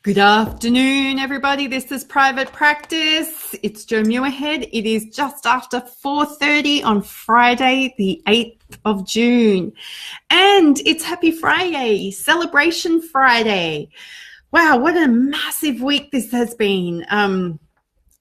Good afternoon, everybody. This is Private Practice. It's Jo Muirhead. It is just after 4:30 on Friday, the 8th of June. And it's Happy Fri-yay, Celebration Friday. Wow, what a massive week this has been.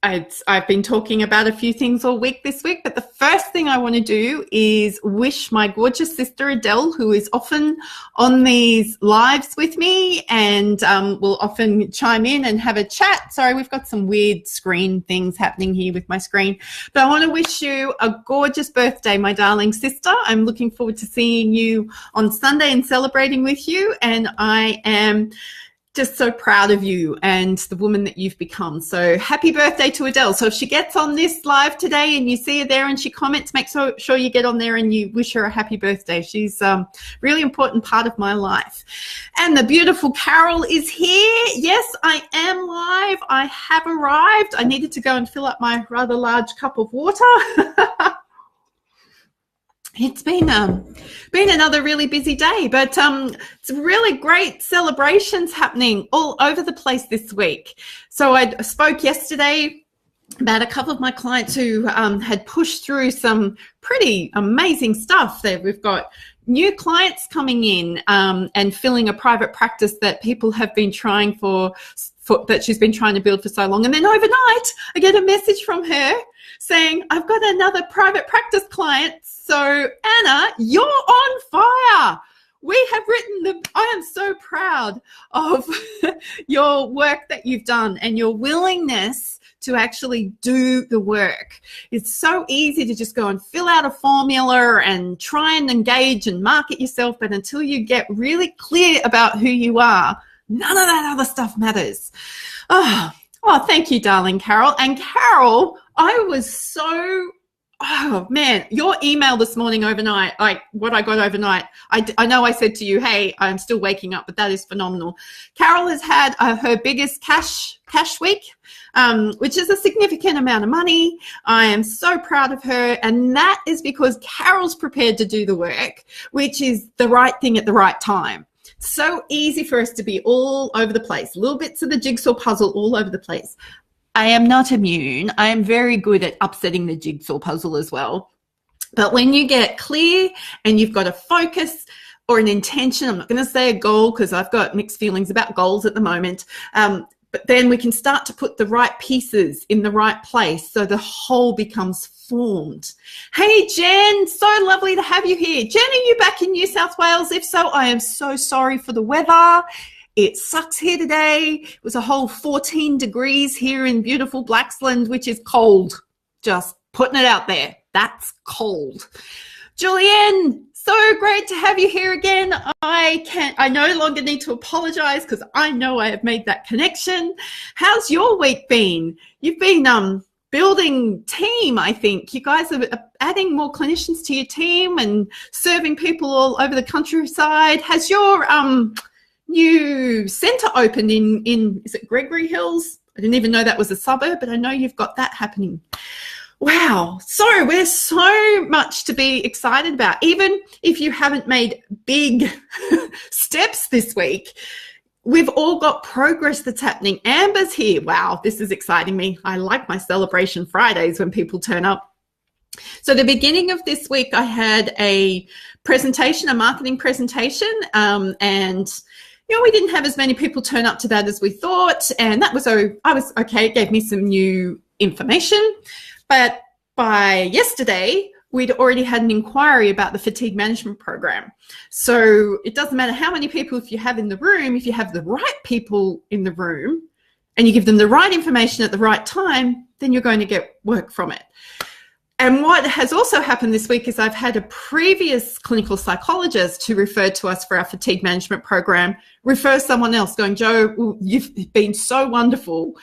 I've been talking about a few things all week this week, but the first thing I want to do is wish my gorgeous sister Adele, who is often on these lives with me and will often chime in and have a chat. Sorry, we've got some weird screen things happening here with my screen, but I want to wish you a gorgeous birthday, my darling sister. I'm looking forward to seeing you on Sunday and celebrating with you, and I am just so proud of you and the woman that you've become. So happy birthday to Adele. So if she gets on this live today and you see her there and she comments, make sure you get on there and you wish her a happy birthday. She's a really important part of my life. And the beautiful Carol is here. Yes, I am live. I have arrived. I needed to go and fill up my rather large cup of water. It's been another really busy day, but it's really great celebrations happening all over the place this week. So I spoke yesterday about a couple of my clients who had pushed through some pretty amazing stuff. We've got new clients coming in and filling a private practice that people have been trying that she's been trying to build for so long. And then overnight, I get a message from her saying, I've got another private practice client. So Anna, you're on fire. We have written I am so proud of your work that you've done and your willingness to actually do the work. It's so easy to just go and fill out a formula and try and engage and market yourself. But until you get really clear about who you are, none of that other stuff matters. Oh, thank you, darling Carol. And Carol, oh man, your email this morning overnight, like what I got overnight, I know I said to you, hey, I'm still waking up, but that is phenomenal. Carol has had her biggest cash week, which is a significant amount of money. I am so proud of her. And that is because Carol's prepared to do the work, which is the right thing at the right time. So easy for us to be all over the place, little bits of the jigsaw puzzle all over the place. I am not immune. I am very good at upsetting the jigsaw puzzle as well. But when you get clear and you've got a focus or an intention, I'm not going to say a goal because I've got mixed feelings about goals at the moment, but then we can start to put the right pieces in the right place so the whole becomes formed. Hey, Jen, so lovely to have you here. Jen, are you back in New South Wales? If so, I am so sorry for the weather. It sucks here today. It was a whole 14 degrees here in beautiful Blaxland, which is cold. Just putting it out there. That's cold. Julianne, so great to have you here again. I no longer need to apologize because I know I have made that connection. How's your week been? You've been building team, I think. You guys are adding more clinicians to your team and serving people all over the countryside. Has your new centre opened in is it Gregory Hills? I didn't even know that was a suburb, but I know you've got that happening. Wow. So we're so much to be excited about. Even if you haven't made big steps this week, we've all got progress that's happening. Amber's here. Wow, this is exciting me. I like my celebration Fridays when people turn up. So the beginning of this week, I had a presentation, a marketing presentation, and we didn't have as many people turn up to that as we thought, and I was okay. It gave me some new information, but by yesterday, we'd already had an inquiry about the fatigue management program. So it doesn't matter how many people if you have in the room, if you have the right people in the room and you give them the right information at the right time, then you're going to get work from it. And what has also happened this week is I've had a previous clinical psychologist who referred to us for our fatigue management program refer someone else going, Jo, you've been so wonderful.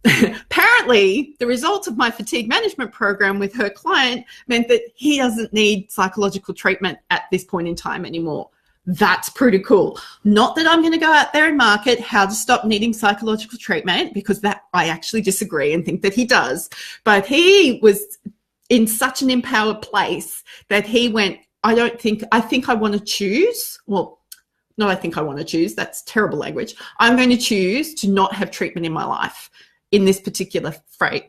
Apparently, the results of my fatigue management program with her client meant that he doesn't need psychological treatment at this point in time anymore. That's pretty cool. Not that I'm going to go out there and market how to stop needing psychological treatment, because that I actually disagree and think that he does. But he was in such an empowered place that he went, I think I want to choose. Well, not I think I want to choose, that's terrible language. I'm going to choose to not have treatment in my life, in this particular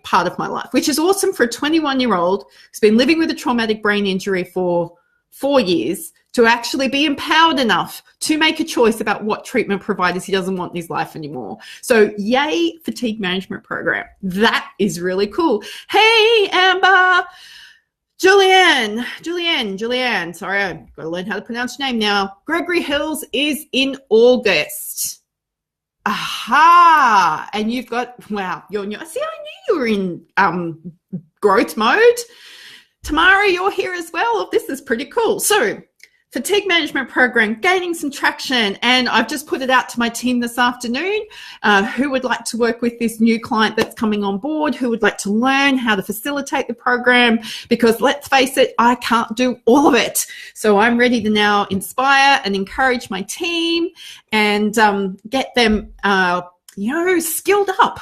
part of my life, which is awesome for a 21-year-old who's been living with a traumatic brain injury for 4 years to actually be empowered enough to make a choice about what treatment providers he doesn't want in his life anymore. So yay, fatigue management program. That is really cool. Hey, Amber. Julianne, sorry, I've got to learn how to pronounce your name now. Gregory Hills is in August. Aha, and you've got, wow, see, I knew you were in growth mode. Tamara, you're here as well. This is pretty cool. So fatigue management program gaining some traction, and I've just put it out to my team this afternoon who would like to work with this new client that's coming on board, who would like to learn how to facilitate the program, because let's face it, I can't do all of it. So I'm ready to now inspire and encourage my team and get them skilled up.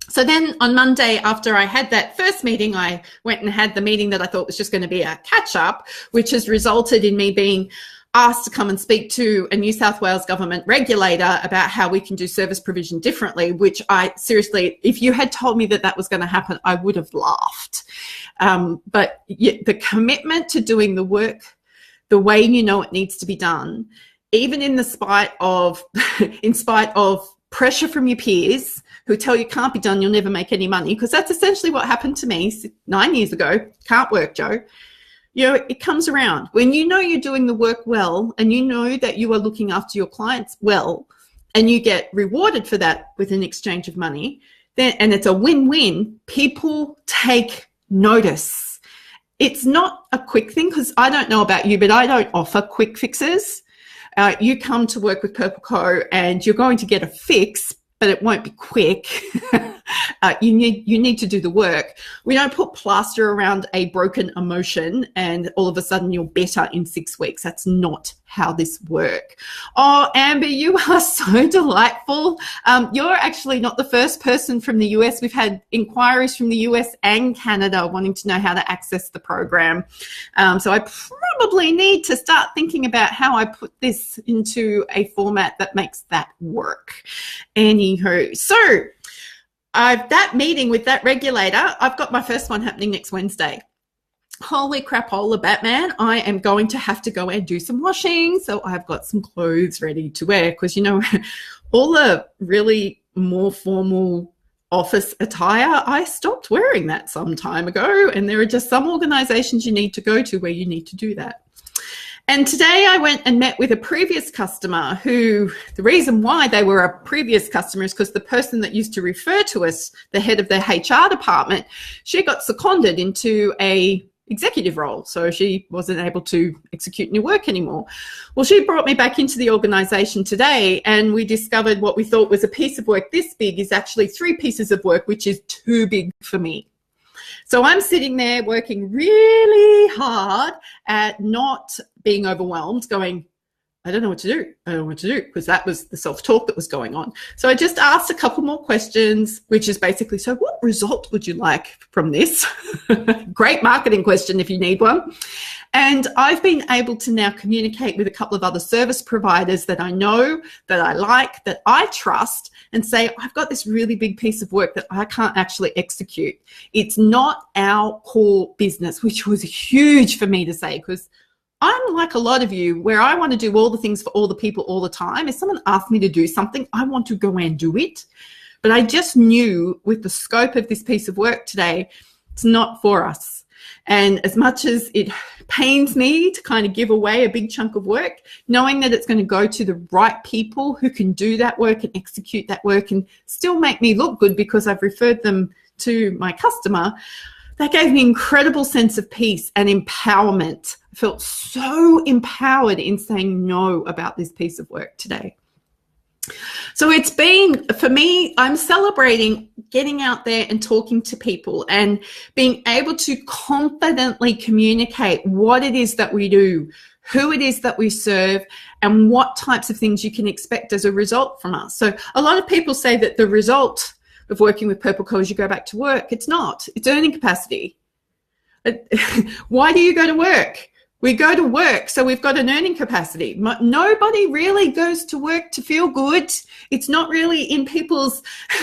So then on Monday, after I had that first meeting, I went and had the meeting that I thought was just going to be a catch-up, which has resulted in me being asked to come and speak to a New South Wales government regulator about how we can do service provision differently, which I seriously, if you had told me that that was going to happen, I would have laughed. But the commitment to doing the work the way you know it needs to be done, even in spite of pressure from your peers who tell you can't be done, you'll never make any money, because that's essentially what happened to me 9 years ago. Can't work, Joe. It comes around. When you know you're doing the work well and you know that you are looking after your clients well and you get rewarded for that with an exchange of money, then, and it's a win-win, people take notice. It's not a quick thing, because I don't know about you, but I don't offer quick fixes. You come to work with Purple Co and you're going to get a fix, but it won't be quick. You need to do the work. We don't put plaster around a broken emotion and all of a sudden you're better in 6 weeks. That's not how this works. Oh, Amber, you are so delightful. You're actually not the first person from the US. We've had inquiries from the US and Canada wanting to know how to access the program. So I probably need to start thinking about how I put this into a format that makes that work. Anywho, so that meeting with that regulator, I've got my first one happening next Wednesday. Holy crapola, Batman, I am going to have to go and do some washing. So I've got some clothes ready to wear, because, all the really more formal office attire, I stopped wearing that some time ago. And there are just some organizations you need to go to where you need to do that. And today I went and met with a previous customer who, the reason why they were a previous customer is because the person that used to refer to us, the head of their HR department, she got seconded into a executive role. So she wasn't able to execute new work anymore. Well, she brought me back into the organization today, and we discovered what we thought was a piece of work this big is actually 3 pieces of work, which is too big for me. So I'm sitting there working really hard at not being overwhelmed, going, I don't know what to do, because that was the self-talk that was going on. So I just asked a couple more questions, which is basically, so what result would you like from this? Great marketing question if you need one. And I've been able to now communicate with a couple of other service providers that I know, that I like, that I trust, and say, I've got this really big piece of work that I can't actually execute. It's not our core business, which was huge for me to say, because I'm like a lot of you, where I want to do all the things for all the people all the time. If someone asked me to do something, I want to go and do it. But I just knew with the scope of this piece of work today, it's not for us. And as much as it pains me to kind of give away a big chunk of work, knowing that it's going to go to the right people who can do that work and execute that work and still make me look good because I've referred them to my customer, that gave me an incredible sense of peace and empowerment. I felt so empowered in saying no about this piece of work today. So it's been, for me, I'm celebrating getting out there and talking to people and being able to confidently communicate what it is that we do, who it is that we serve, and what types of things you can expect as a result from us. So a lot of people say that the result of working with Purple Co is you go back to work. It's not. It's earning capacity. Why do you go to work? We go to work, so we've got an earning capacity. Nobody really goes to work to feel good. It's not really in people's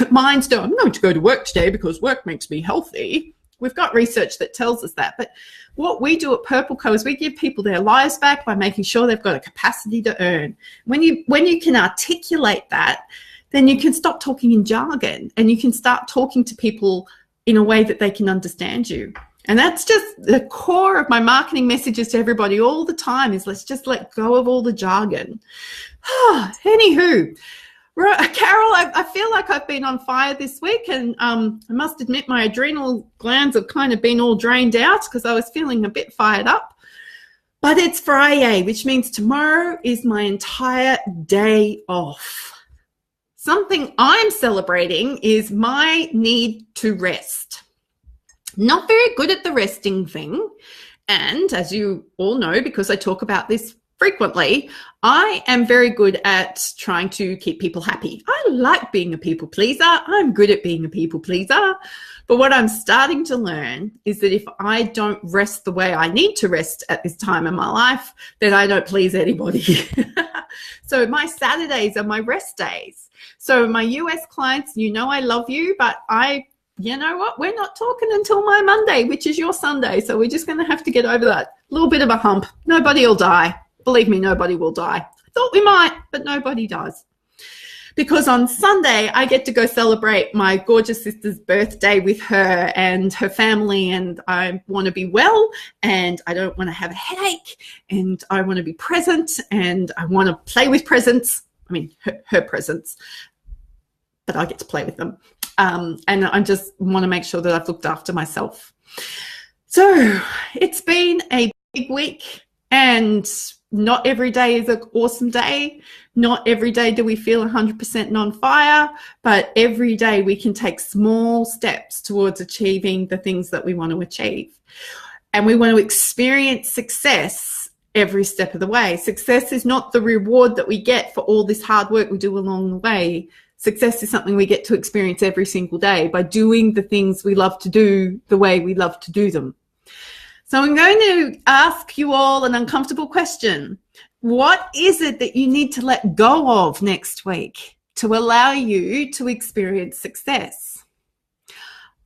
minds, no, I'm going to go to work today because work makes me healthy. We've got research that tells us that. But what we do at Purple Co is we give people their lives back by making sure they've got a capacity to earn. When you can articulate that, then you can stop talking in jargon and you can start talking to people in a way that they can understand you. And that's just the core of my marketing messages to everybody all the time is let's just let go of all the jargon. Anywho, Carol, I feel like I've been on fire this week, and I must admit my adrenal glands have kind of been all drained out because I was feeling a bit fired up. But it's Fri-yay, which means tomorrow is my entire day off. Something I'm celebrating is my need to rest. Not very good at the resting thing. And as you all know, because I talk about this frequently, I am very good at trying to keep people happy. I like being a people pleaser. I'm good at being a people pleaser. But what I'm starting to learn is that if I don't rest the way I need to rest at this time in my life, then I don't please anybody. So my Saturdays are my rest days. So my US clients, you know I love you, but you know what? We're not talking until my Monday, which is your Sunday. So we're just going to have to get over that little bit of a hump. Nobody will die. Believe me, nobody will die. I thought we might, but nobody does. Because on Sunday, I get to go celebrate my gorgeous sister's birthday with her and her family. And I want to be well, and I don't want to have a headache, and I want to be present, and I want to play with presents. I mean, her presents, but I get to play with them. And I just want to make sure that I've looked after myself. So it's been a big week, and not every day is an awesome day. Not every day do we feel 100% on fire, but every day we can take small steps towards achieving the things that we want to achieve. And we want to experience success every step of the way. Success is not the reward that we get for all this hard work we do along the way. Success is something we get to experience every single day by doing the things we love to do the way we love to do them. So I'm going to ask you all an uncomfortable question. What is it that you need to let go of next week to allow you to experience success?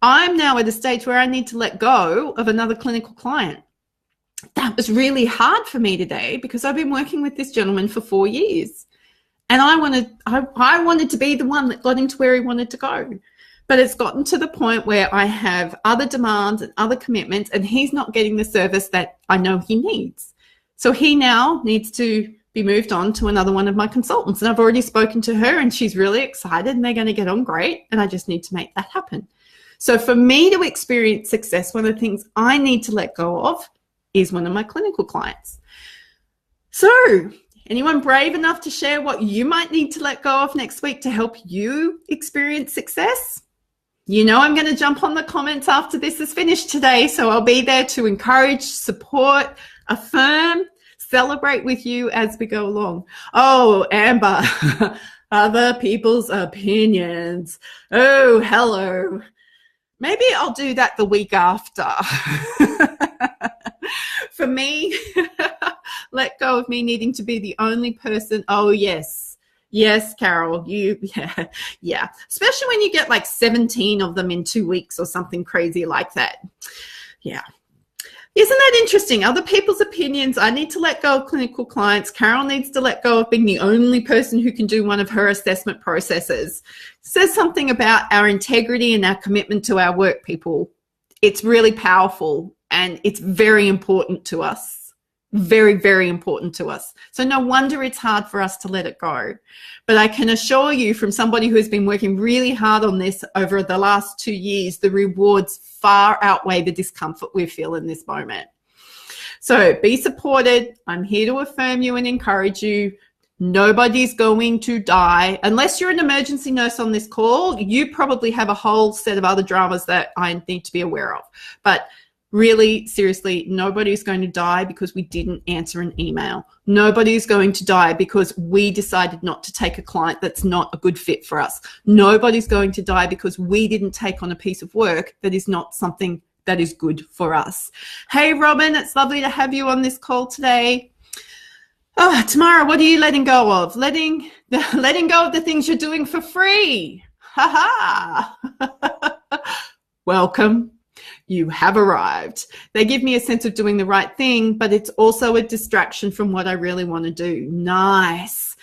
I'm now at a stage where I need to let go of another clinical client. That was really hard for me today because I've been working with this gentleman for 4 years. And I wanted to be the one that got him to where he wanted to go. But it's gotten to the point where I have other demands and other commitments, and he's not getting the service that I know he needs. So he now needs to be moved on to another one of my consultants. And I've already spoken to her, and she's really excited, and they're going to get on great. And I just need to make that happen. So for me to experience success, one of the things I need to let go of is one of my clinical clients. So anyone brave enough to share what you might need to let go of next week to help you experience success? You know I'm going to jump on the comments after this is finished today, so I'll be there to encourage, support, affirm, celebrate with you as we go along. Oh, Amber, other people's opinions. Oh, hello. Maybe I'll do that the week after. For me, let go of me needing to be the only person. Oh, yes. Yes, Carol, yeah. Especially when you get like 17 of them in 2 weeks or something crazy like that. Yeah. Isn't that interesting? Other people's opinions. I need to let go of clinical clients. Carol needs to let go of being the only person who can do one of her assessment processes. It says something about our integrity and our commitment to our work, people. It's really powerful, and it's very important to us. Very, very important to us. So no wonder it's hard for us to let it go. But I can assure you, from somebody who has been working really hard on this over the last 2 years, the rewards far outweigh the discomfort we feel in this moment. So be supported. I'm here to affirm you and encourage you. Nobody's going to die. Unless you're an emergency nurse on this call, you probably have a whole set of other dramas that I need to be aware of. But really, seriously, nobody's going to die because we didn't answer an email. Nobody's going to die because we decided not to take a client that's not a good fit for us. Nobody's going to die because we didn't take on a piece of work that is not something that is good for us. Hey, Robin, it's lovely to have you on this call today. Oh, Tamara, what are you letting go of? Letting go of the things you're doing for free. Ha ha. Welcome. You have arrived. They give me a sense of doing the right thing, but it's also a distraction from what I really want to do. Nice.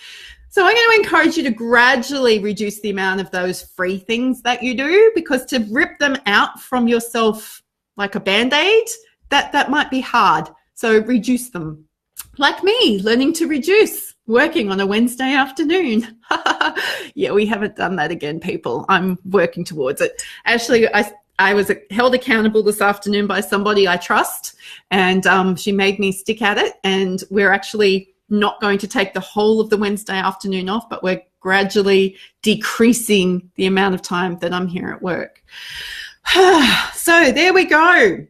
So I'm going to encourage you to gradually reduce the amount of those free things that you do, because to rip them out from yourself like a Band-Aid, that might be hard. So reduce them. Like me, learning to reduce, working on a Wednesday afternoon. Yeah, we haven't done that again, people. I'm working towards it. Actually, I was held accountable this afternoon by somebody I trust, and she made me stick at it, and we're actually not going to take the whole of the Wednesday afternoon off, but we're gradually decreasing the amount of time that I'm here at work. So there we go.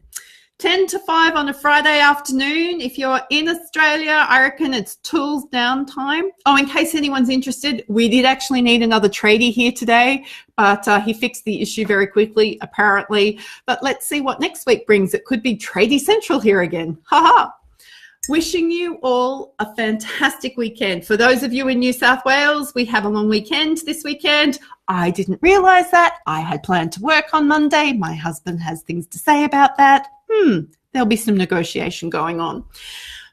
10 to 5 on a Friday afternoon. If you're in Australia, I reckon it's tools down time. Oh, in case anyone's interested, we did actually need another tradie here today, but he fixed the issue very quickly, apparently. But let's see what next week brings. It could be Tradie Central here again. Ha-ha. Wishing you all a fantastic weekend. For those of you in New South Wales, we have a long weekend this weekend. I didn't realise that. I had planned to work on Monday. My husband has things to say about that. There'll be some negotiation going on.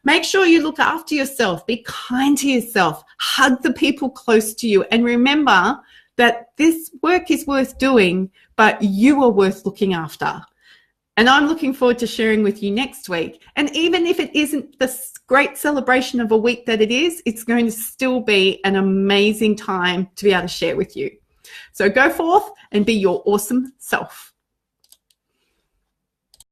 Make sure you look after yourself. Be kind to yourself. Hug the people close to you. And remember that this work is worth doing, but you are worth looking after. And I'm looking forward to sharing with you next week. And even if it isn't the great celebration of a week that it is, it's going to still be an amazing time to be able to share with you. So go forth and be your awesome self.